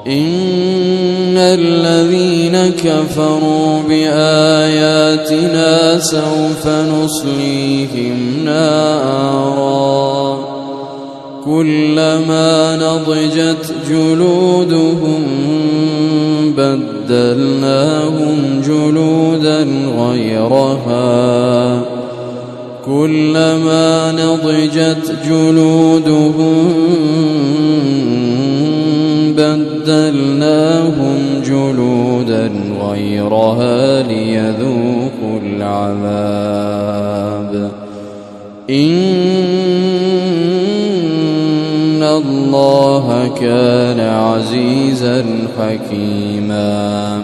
إن الذين كفروا بآياتنا سوف نصليهم نارا كلما نضجت جلودهم بدلناهم جلودا غيرها كلما نضجت جلودهم بدلناهم جلودا غيرها ليذوقوا العذاب إن الله كان عزيزا حكيما